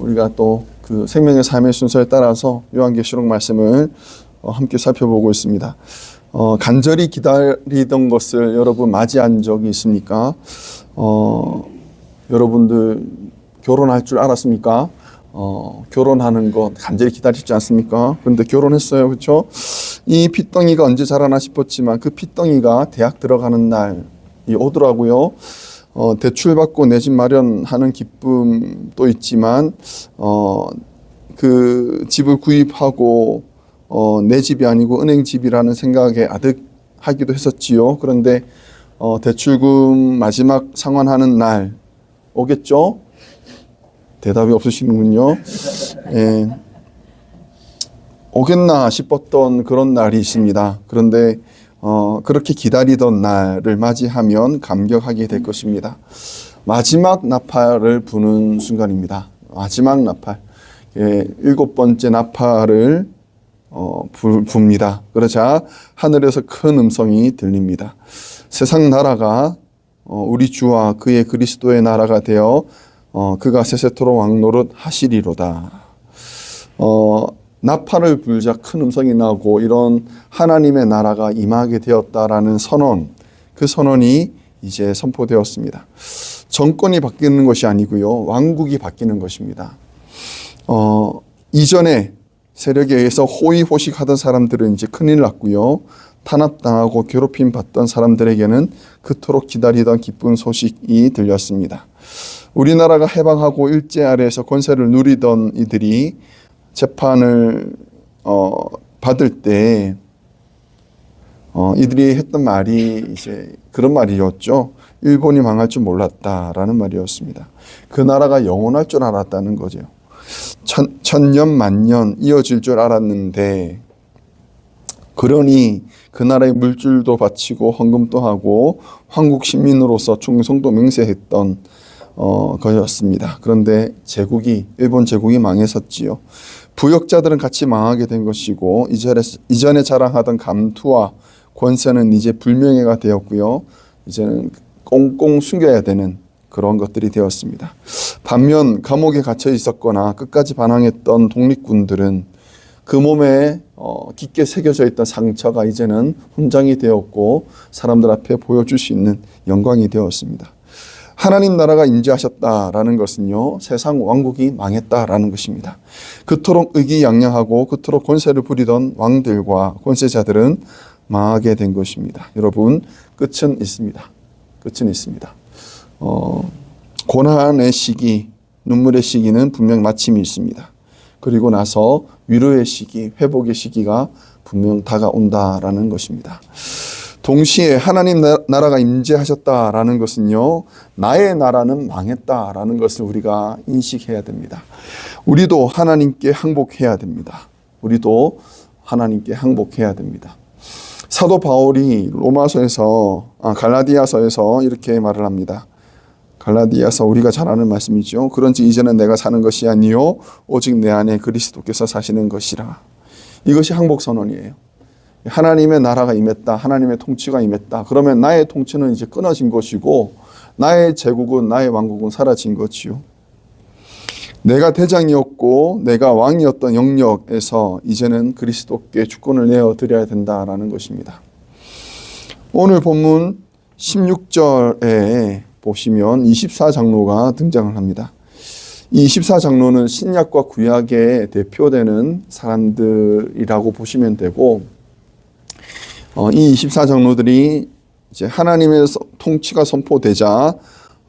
우리가 또 그 생명의 삶의 순서에 따라서 요한계시록 말씀을 함께 살펴보고 있습니다. 간절히 기다리던 것을 여러분 맞이한 적이 있습니까? 여러분들 결혼할 줄 알았습니까? 결혼하는 것 간절히 기다리지 않습니까? 그런데 결혼했어요. 그렇죠? 이 핏덩이가 언제 자라나 싶었지만 그 핏덩이가 대학 들어가는 날이 오더라고요. 대출받고 내 집 마련하는 기쁨도 있지만 그 집을 구입하고 내 집이 아니고 은행 집이라는 생각에 아득하기도 했었지요. 그런데 대출금 마지막 상환하는 날 오겠죠? 대답이 없으시는군요. 예. 오겠나 싶었던 그런 날이 있습니다. 그런데 그렇게 기다리던 날을 맞이하면 감격하게 될 것입니다. 마지막 나팔을 부는 순간입니다. 마지막 나팔. 예, 7번째 나팔을 붑니다. 그러자 하늘에서 큰 음성이 들립니다. 세상 나라가 우리 주와 그의 그리스도의 나라가 되어 그가 세세토록 왕노릇 하시리로다. 나팔을 불자 큰 음성이 나고 이런 하나님의 나라가 임하게 되었다라는 선언, 그 선언이 이제 선포되었습니다. 정권이 바뀌는 것이 아니고요, 왕국이 바뀌는 것입니다. 이전에 세력에 의해서 호의호식하던 사람들은 이제 큰일 났고요, 탄압당하고 괴롭힘 받던 사람들에게는 그토록 기다리던 기쁜 소식이 들렸습니다. 우리나라가 해방하고 일제 아래에서 권세를 누리던 이들이 재판을 받을 때 이들이 했던 말이 이제 그런 말이었죠. 일본이 망할 줄 몰랐다라는 말이었습니다. 그 나라가 영원할 줄 알았다는 거죠. 천년 만년 이어질 줄 알았는데, 그러니 그 나라의 물줄도 바치고 헌금도 하고 황국 시민으로서 충성도 맹세했던 것이었습니다. 그런데 일본 제국이 망했었지요. 부역자들은 같이 망하게 된 것이고, 이전에 자랑하던 감투와 권세는 이제 불명예가 되었고요. 이제는 꽁꽁 숨겨야 되는 그런 것들이 되었습니다. 반면 감옥에 갇혀 있었거나 끝까지 반항했던 독립군들은 그 몸에 깊게 새겨져 있던 상처가 이제는 훈장이 되었고 사람들 앞에 보여줄 수 있는 영광이 되었습니다. 하나님 나라가 임재하셨다라는 것은요, 세상 왕국이 망했다라는 것입니다. 그토록 의기양양하고 그토록 권세를 부리던 왕들과 권세자들은 망하게 된 것입니다. 여러분, 끝은 있습니다. 끝은 있습니다. 고난의 시기, 눈물의 시기는 분명 마침이 있습니다. 그리고 나서 위로의 시기, 회복의 시기가 분명 다가온다라는 것입니다. 동시에 하나님 나라가 임재하셨다라는 것은요, 나의 나라는 망했다라는 것을 우리가 인식해야 됩니다. 우리도 하나님께 항복해야 됩니다. 우리도 하나님께 항복해야 됩니다. 사도 바울이 갈라디아서에서 이렇게 말을 합니다. 갈라디아서 우리가 잘 아는 말씀이죠. 그런지 이제는 내가 사는 것이 아니요 오직 내 안에 그리스도께서 사시는 것이라. 이것이 항복선언이에요. 하나님의 나라가 임했다. 하나님의 통치가 임했다. 그러면 나의 통치는 이제 끊어진 것이고 나의 제국은, 나의 왕국은 사라진 것이요. 내가 대장이었고 내가 왕이었던 영역에서 이제는 그리스도께 주권을 내어드려야 된다라는 것입니다. 오늘 본문 16절에 보시면 24장로가 등장을 합니다. 이 24장로는 신약과 구약의 대표되는 사람들이라고 보시면 되고, 이 24장로들이 이제 하나님의 통치가 선포되자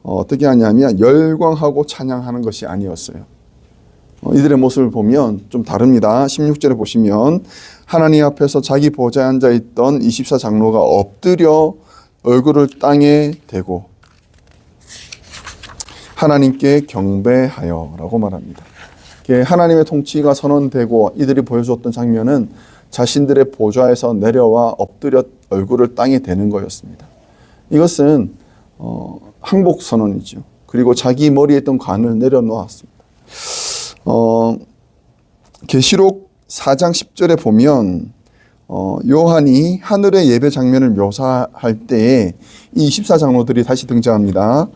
어떻게 하냐면 열광하고 찬양하는 것이 아니었어요. 이들의 모습을 보면 좀 다릅니다. 16절에 보시면 하나님 앞에서 자기 보좌에 앉아있던 24장로가 엎드려 얼굴을 땅에 대고 하나님께 경배하여 라고 말합니다. 하나님의 통치가 선언되고 이들이 보여주었던 장면은 자신들의 보좌에서 내려와 엎드려 얼굴을 땅에 대는 거였습니다. 이것은 항복 선언이죠. 그리고 자기 머리에 있던 관을 내려놓았습니다. 계시록 4장 10절에 보면 요한이 하늘의 예배 장면을 묘사할 때에 이 24장로들이 다시 등장합니다.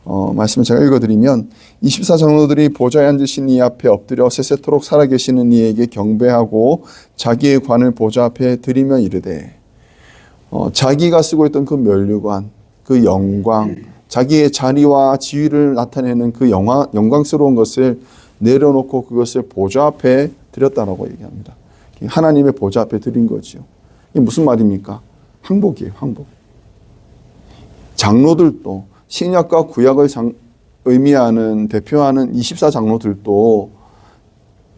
말씀을 제가 읽어드리면 24장로들이 보좌에 앉으신 이 앞에 엎드려 세세토록 살아계시는 이에게 경배하고 자기의 관을 보좌 앞에 드리며 이르되 자기가 쓰고 있던 그 면류관, 그 영광, 자기의 자리와 지위를 나타내는 그 영광스러운 것을 내려놓고 그것을 보좌 앞에 드렸다라고 얘기합니다. 하나님의 보좌 앞에 드린 거지요. 이게 무슨 말입니까? 항복이에요, 항복. 장로들도 신약과 구약을 의미하는 대표하는 24장로들도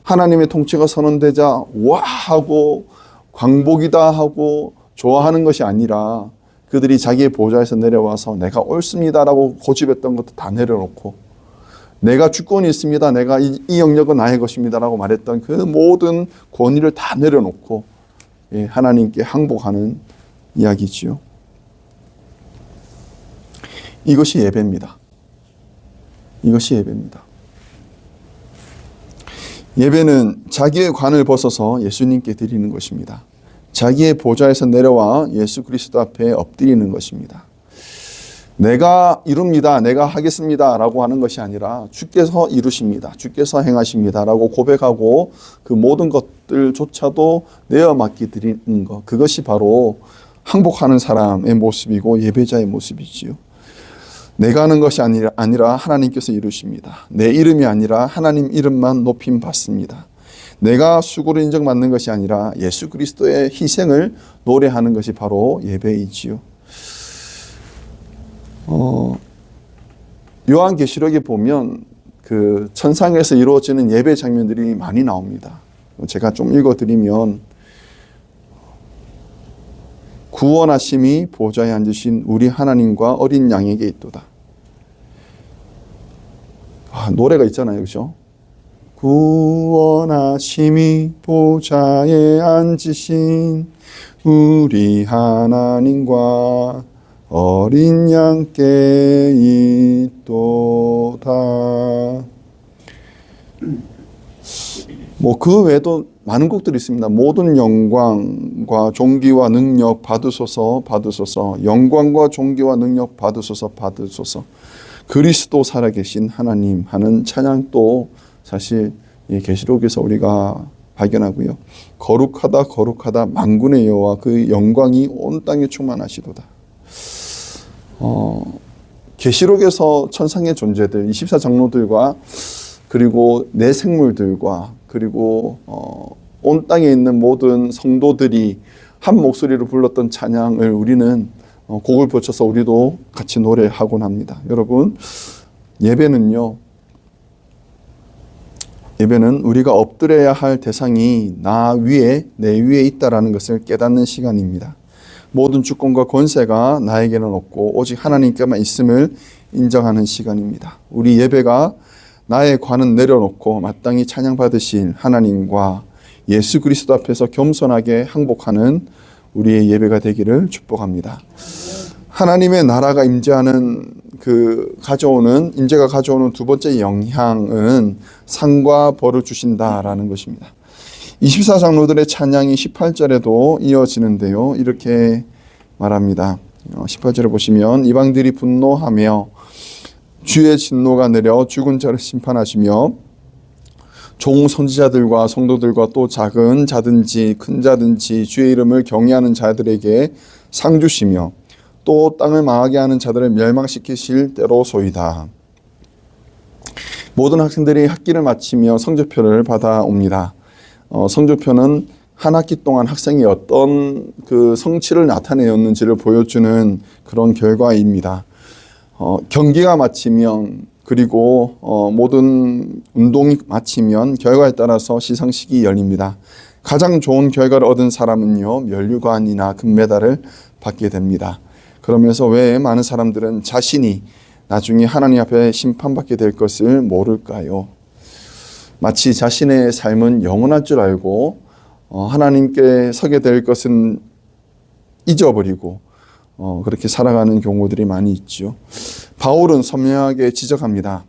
하나님의 통치가 선언되자 와 하고 광복이다 하고 좋아하는 것이 아니라 그들이 자기의 보좌에서 내려와서 내가 옳습니다라고 고집했던 것도 다 내려놓고 내가 주권이 있습니다. 내가 이 영역은 나의 것입니다라고 말했던 그 모든 권위를 다 내려놓고 하나님께 항복하는 이야기지요. 이것이 예배입니다. 이것이 예배입니다. 예배는 자기의 관을 벗어서 예수님께 드리는 것입니다. 자기의 보좌에서 내려와 예수 그리스도 앞에 엎드리는 것입니다. 내가 이룹니다. 내가 하겠습니다. 라고 하는 것이 아니라 주께서 이루십니다. 주께서 행하십니다. 라고 고백하고 그 모든 것들조차도 내어 맡기 드리는 것. 그것이 바로 항복하는 사람의 모습이고 예배자의 모습이지요. 내가 하는 것이 아니라 하나님께서 이루십니다. 내 이름이 아니라 하나님 이름만 높임 받습니다. 내가 수고를 인정받는 것이 아니라 예수 그리스도의 희생을 노래하는 것이 바로 예배이지요. 요한계시록에 보면 그 천상에서 이루어지는 예배 장면들이 많이 나옵니다. 제가 좀 읽어드리면 구원하심이 보좌에 앉으신 우리 하나님과 어린 양에게 있도다. 노래가 있잖아요, 그렇죠? 구원하심이 보좌에 앉으신 우리 하나님과 어린 양께 있도다. 그 외에도 많은 곡들이 있습니다. 모든 영광과 존귀와 능력 받으소서 받으소서. 영광과 존귀와 능력 받으소서 받으소서. 그리스도 살아계신 하나님 하는 찬양도 사실 계시록에서 우리가 발견하고요. 거룩하다 거룩하다 만군의 여호와 그 영광이 온 땅에 충만하시도다. 계시록에서 천상의 존재들 24장로들과 그리고 내 생물들과 그리고 온 땅에 있는 모든 성도들이 한 목소리로 불렀던 찬양을 우리는 곡을 붙여서 우리도 같이 노래하곤 합니다. 여러분, 예배는 우리가 엎드려야 할 대상이 내 위에 있다라는 것을 깨닫는 시간입니다. 모든 주권과 권세가 나에게는 없고 오직 하나님께만 있음을 인정하는 시간입니다. 우리 예배가 나의 관은 내려놓고 마땅히 찬양받으신 하나님과 예수 그리스도 앞에서 겸손하게 항복하는 우리의 예배가 되기를 축복합니다. 하나님의 나라가 임재가 가져오는 두 번째 영향은 상과 벌을 주신다라는 것입니다. 24장로들의 찬양이 18절에도 이어지는데요. 이렇게 말합니다. 18절에 보시면 이방들이 분노하며 주의 진노가 내려 죽은 자를 심판하시며 종 선지자들과 성도들과 또 작은 자든지 큰 자든지 주의 이름을 경외하는 자들에게 상 주시며 또 땅을 망하게 하는 자들을 멸망시키실 때로소이다. 모든 학생들이 학기를 마치며 성적표를 받아옵니다. 성적표는 한 학기 동안 학생이 어떤 그 성취를 나타내었는지를 보여주는 그런 결과입니다. 경기가 마치면 그리고 모든 운동이 마치면 결과에 따라서 시상식이 열립니다. 가장 좋은 결과를 얻은 사람은요 면류관이나 금메달을 받게 됩니다. 그러면서 왜 많은 사람들은 자신이 나중에 하나님 앞에 심판받게 될 것을 모를까요? 마치 자신의 삶은 영원할 줄 알고 하나님께 서게 될 것은 잊어버리고 그렇게 살아가는 경우들이 많이 있죠. 바울은 선명하게 지적합니다.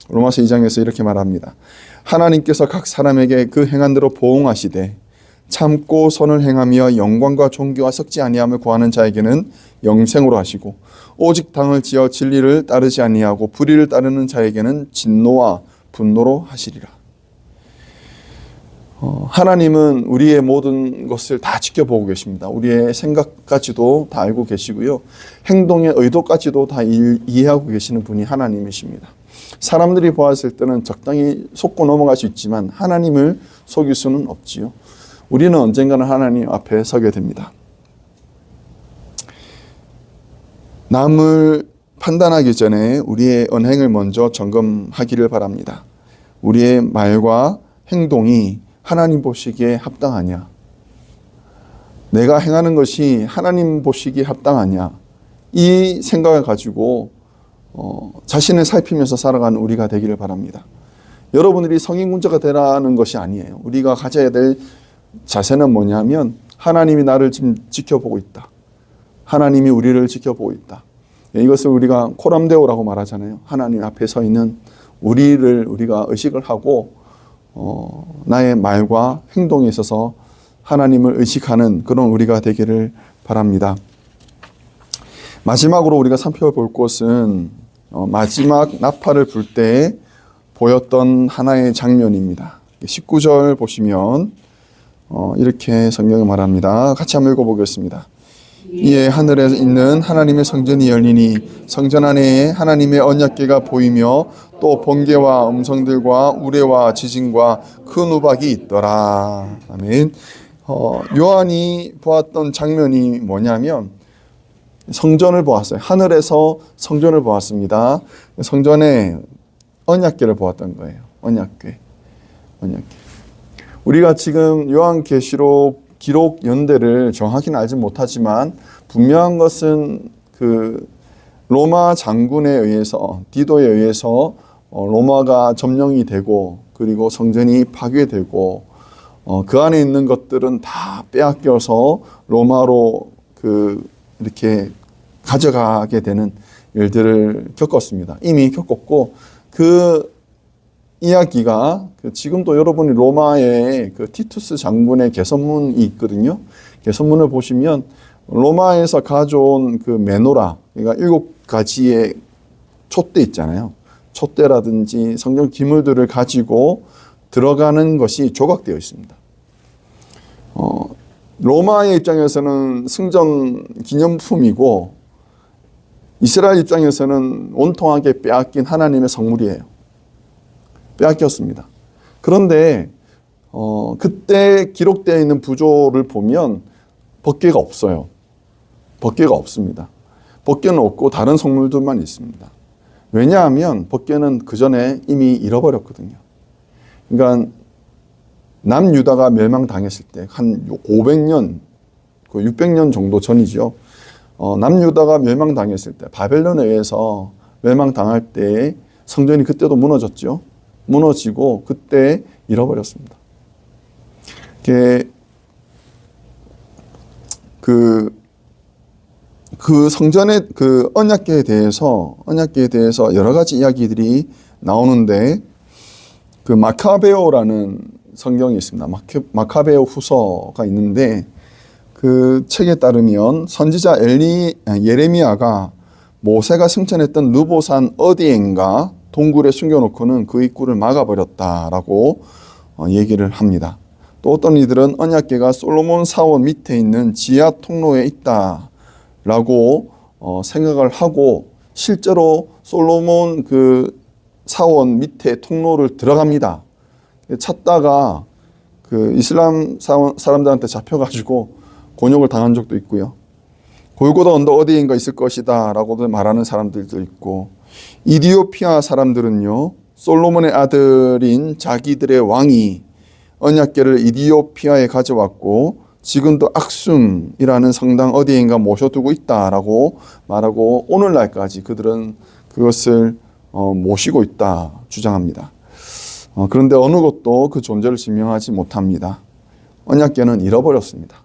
로마서 2장에서 이렇게 말합니다. 하나님께서 각 사람에게 그 행한 대로 보응하시되 참고 선을 행하며 영광과 존귀와 썩지 아니함을 구하는 자에게는 영생으로 하시고 오직 당을 지어 진리를 따르지 아니하고 불의를 따르는 자에게는 진노와 분노로 하시리라. 하나님은 우리의 모든 것을 다 지켜보고 계십니다. 우리의 생각까지도 다 알고 계시고요. 행동의 의도까지도 다 이해하고 계시는 분이 하나님이십니다. 사람들이 보았을 때는 적당히 속고 넘어갈 수 있지만 하나님을 속일 수는 없지요. 우리는 언젠가는 하나님 앞에 서게 됩니다. 남을 판단하기 전에 우리의 언행을 먼저 점검하기를 바랍니다. 우리의 말과 행동이 하나님 보시기에 합당하냐? 내가 행하는 것이 하나님 보시기에 합당하냐? 이 생각을 가지고 자신을 살피면서 살아가는 우리가 되기를 바랍니다. 여러분들이 성인군자가 되라는 것이 아니에요. 우리가 가져야 될 자세는 뭐냐면 하나님이 나를 지금 지켜보고 있다. 하나님이 우리를 지켜보고 있다. 이것을 우리가 코람데오라고 말하잖아요. 하나님 앞에 서 있는 우리를 우리가 의식을 하고 나의 말과 행동에 있어서 하나님을 의식하는 그런 우리가 되기를 바랍니다. 마지막으로 우리가 살펴볼 것은 마지막 나팔을 불 때 보였던 하나의 장면입니다. 19절 보시면 이렇게 성경이 말합니다. 같이 한번 읽어보겠습니다. 이에 하늘에 있는 하나님의 성전이 열리니 성전 안에 하나님의 언약궤가 보이며 또 번개와 음성들과 우레와 지진과 큰 우박이 있더라. 아멘. 요한이 보았던 장면이 뭐냐면 성전을 보았어요. 하늘에서 성전을 보았습니다. 성전에 언약궤를 보았던 거예요. 언약궤. 우리가 지금 요한계시록 기록 연대를 정확히는 알지 못하지만 분명한 것은 그 로마 장군에 의해서 디도에 의해서 로마가 점령이 되고 그리고 성전이 파괴되고 그 안에 있는 것들은 다 빼앗겨서 로마로 이렇게 가져가게 되는 일들을 겪었습니다. 이미 겪었고 그 이야기가 지금도 여러분이 로마의 그 티투스 장군의 개선문이 있거든요. 개선문을 보시면 로마에서 가져온 그 메노라, 그러니까 7가지의 촛대 있잖아요. 촛대라든지 성경 기물들을 가지고 들어가는 것이 조각되어 있습니다. 로마의 입장에서는 승전 기념품이고 이스라엘 입장에서는 온통하게 빼앗긴 하나님의 성물이에요. 빼앗겼습니다. 그런데 그때 기록되어 있는 부조를 보면 법궤가 없어요. 법궤가 없습니다. 법궤는 없고 다른 성물들만 있습니다. 왜냐하면 법궤는 그 전에 이미 잃어버렸거든요. 그러니까 남유다가 멸망당했을 때 한 500년, 600년 정도 전이죠. 남유다가 멸망당했을 때 바벨론에 의해서 멸망당할 때 성전이 그때도 무너졌죠. 무너지고 그때 잃어버렸습니다. 그 성전의 그 언약궤에 대해서 여러 가지 이야기들이 나오는데 그 마카베오라는 성경이 있습니다. 마카베오 후서가 있는데 그 책에 따르면 선지자 예레미야가 모세가 승천했던 느보산 어디엔가 동굴에 숨겨놓고는 그 입구를 막아버렸다라고 얘기를 합니다. 또 어떤 이들은 언약궤가 솔로몬 사원 밑에 있는 지하 통로에 있다라고 생각을 하고 실제로 솔로몬 그 사원 밑에 통로를 들어갑니다. 찾다가 그 이슬람 사람들한테 잡혀가지고 곤욕을 당한 적도 있고요. 골고다 언덕 어디인가 있을 것이다 라고도 말하는 사람들도 있고, 이디오피아 사람들은요, 솔로몬의 아들인 자기들의 왕이 언약궤를 이디오피아에 가져왔고 지금도 악순이라는 성당 어디인가 모셔두고 있다라고 말하고 오늘날까지 그들은 그것을 모시고 있다 주장합니다. 그런데 어느 곳도 그 존재를 증명하지 못합니다. 언약궤는 잃어버렸습니다.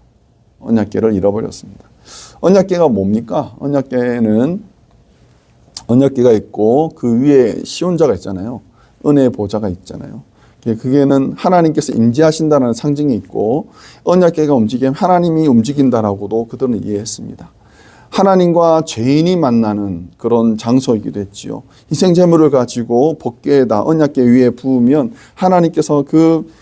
언약궤를 잃어버렸습니다. 언약궤가 뭡니까? 언약궤가 있고 그 위에 시온자가 있잖아요. 은혜의 보좌가 있잖아요. 그게는 하나님께서 임재하신다는 상징이 있고 언약궤가 움직이면 하나님이 움직인다라고도 그들은 이해했습니다. 하나님과 죄인이 만나는 그런 장소이기도 했지요. 희생제물을 가지고 법궤에다 언약궤 위에 부으면 하나님께서 그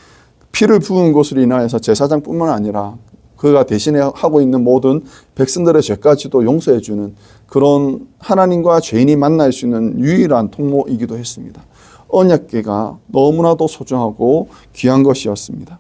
피를 부은 것으로 인하여서 제사장뿐만 아니라 그가 대신에 하고 있는 모든 백성들의 죄까지도 용서해 주는 그런 하나님과 죄인이 만날 수 있는 유일한 통로이기도 했습니다. 언약궤가 너무나도 소중하고 귀한 것이었습니다.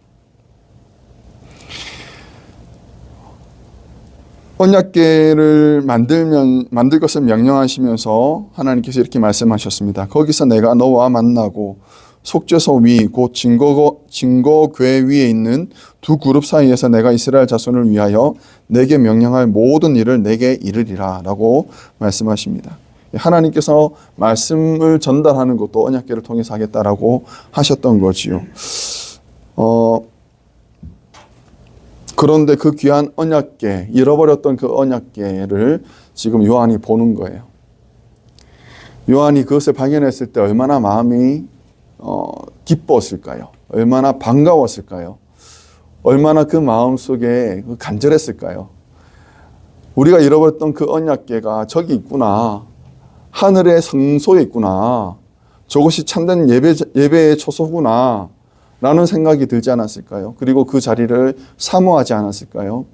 언약궤를 만들 것을 명령하시면서 하나님께서 이렇게 말씀하셨습니다. 거기서 내가 너와 만나고 속죄소 위 곧 증거궤 위에 있는 두 그룹 사이에서 내가 이스라엘 자손을 위하여 내게 명령할 모든 일을 내게 이르리라 라고 말씀하십니다. 하나님께서 말씀을 전달하는 것도 언약궤를 통해서 하겠다라고 하셨던 거지요. 그런데 그 귀한 언약궤, 잃어버렸던 그 언약궤를 지금 요한이 보는 거예요. 요한이 그것을 발견했을 때 얼마나 마음이 기뻤을까요? 얼마나 반가웠을까요? 얼마나 그 마음속에 간절했을까요? 우리가 잃어버렸던 그 언약궤가 저기 있구나. 하늘의 성소에 있구나. 저것이 참된 예배의 초소구나. 라는 생각이 들지 않았을까요? 그리고 그 자리를 사모하지 않았을까요?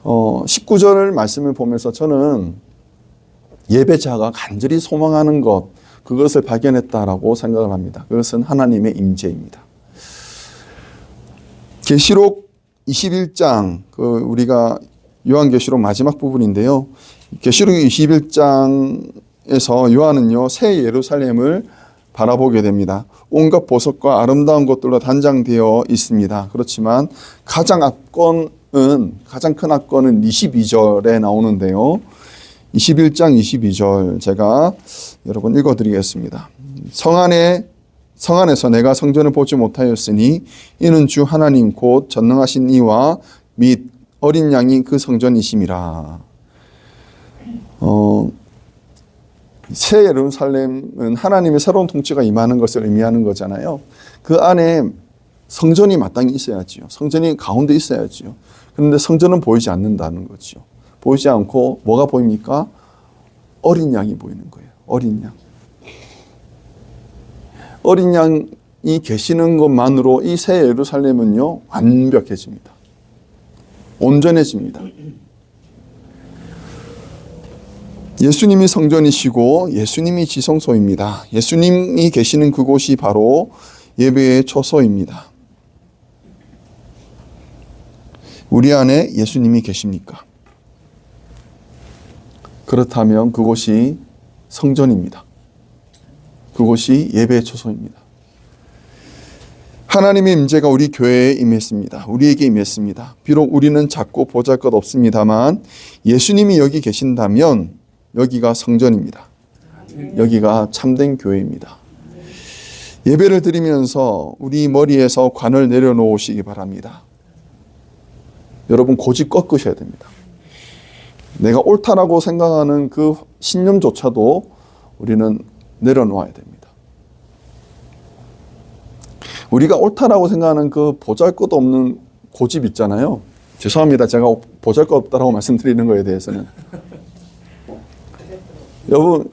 19절 말씀을 보면서 저는 예배자가 간절히 소망하는 것, 그것을 발견했다라고 생각을 합니다. 그것은 하나님의 임재입니다. 계시록 21장, 우리가 요한계시록 마지막 부분인데요. 계시록 21장에서 요한은요, 새 예루살렘을 바라보게 됩니다. 온갖 보석과 아름다운 것들로 단장되어 있습니다. 그렇지만 가장 큰 압권은 22절에 나오는데요. 21장 22절 제가 여러분 읽어드리겠습니다. 성 안에서 내가 성전을 보지 못하였으니 이는 주 하나님 곧 전능하신 이와 및 어린 양이 그 성전이심이라. 새 예루살렘은 하나님의 새로운 통치가 임하는 것을 의미하는 거잖아요. 그 안에 성전이 마땅히 있어야지요. 성전이 가운데 있어야지요. 그런데 성전은 보이지 않는다는 거죠. 보이지 않고 뭐가 보입니까? 어린 양이 보이는 거예요. 어린 양. 어린 양이 계시는 것만으로 이 새 예루살렘은요, 완벽해집니다. 온전해집니다. 예수님이 성전이시고 예수님이 지성소입니다. 예수님이 계시는 그곳이 바로 예배의 초소입니다. 우리 안에 예수님이 계십니까? 그렇다면 그곳이 성전입니다. 그곳이 예배의 초소입니다. 하나님의 임재가 우리 교회에 임했습니다. 우리에게 임했습니다. 비록 우리는 작고 보잘것없습니다만 예수님이 여기 계신다면 여기가 성전입니다. 여기가 참된 교회입니다. 예배를 드리면서 우리 머리에서 관을 내려놓으시기 바랍니다. 여러분 고집 꺾으셔야 됩니다. 내가 옳다라고 생각하는 그 신념조차도 우리는 내려놓아야 됩니다. 우리가 옳다라고 생각하는 그 보잘것없는 고집 있잖아요. 죄송합니다. 제가 보잘것없다라고 말씀드리는 거에 대해서는. 여러분,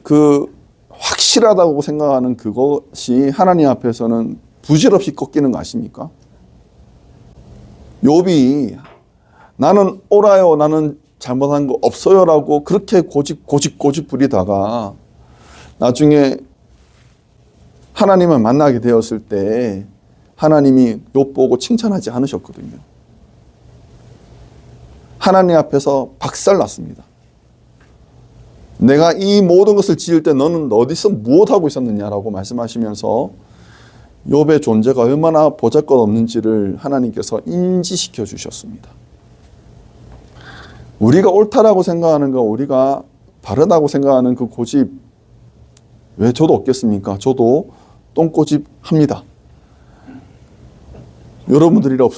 확실하다고 생각하는 그것이 하나님 앞에서는 부질없이 꺾이는 거 아십니까? 욥이 나는 옳아요, 나는 잘못한 거 없어요라고 그렇게 고집 부리다가 나중에 하나님을 만나게 되었을 때 하나님이 욥 보고 칭찬하지 않으셨거든요. 하나님 앞에서 박살났습니다. 내가 이 모든 것을 지을 때 너는 어디서 무엇하고 있었느냐라고 말씀하시면서 욥의 존재가 얼마나 보잘것없는지를 하나님께서 인지시켜 주셨습니다. 우리가 옳다라고 생각하는 거, 우리가 바르다고 생각하는 그 고집, 왜 저도 없겠습니까? 저도 똥고집 합니다. 여러분들도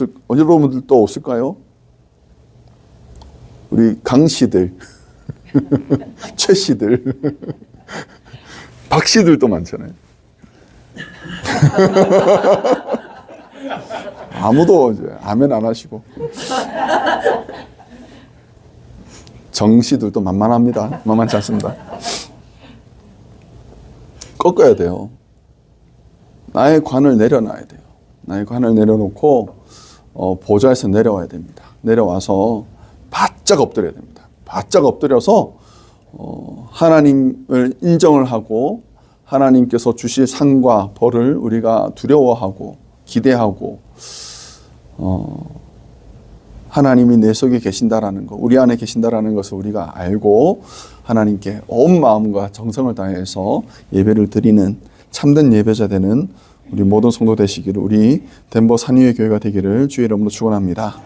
없을까요? 우리 강씨들, 최씨들, 박씨들도 많잖아요. 아무도 이제 아멘 안 하시고. 정씨들도 만만합니다. 만만치 않습니다. 꺾어야 돼요. 나의 관을 내려놔야 돼요. 나의 관을 내려놓고 보좌에서 내려와야 됩니다. 내려와서 바짝 엎드려야 됩니다. 바짝 엎드려서 하나님을 인정을 하고 하나님께서 주실 상과 벌을 우리가 두려워하고 기대하고 하나님이 내 속에 계신다라는 것, 우리 안에 계신다라는 것을 우리가 알고 하나님께 온 마음과 정성을 다해서 예배를 드리는 참된 예배자 되는 우리 모든 성도 되시기를, 우리 덴버 산위의 교회가 되기를 주의 이름으로 축원합니다.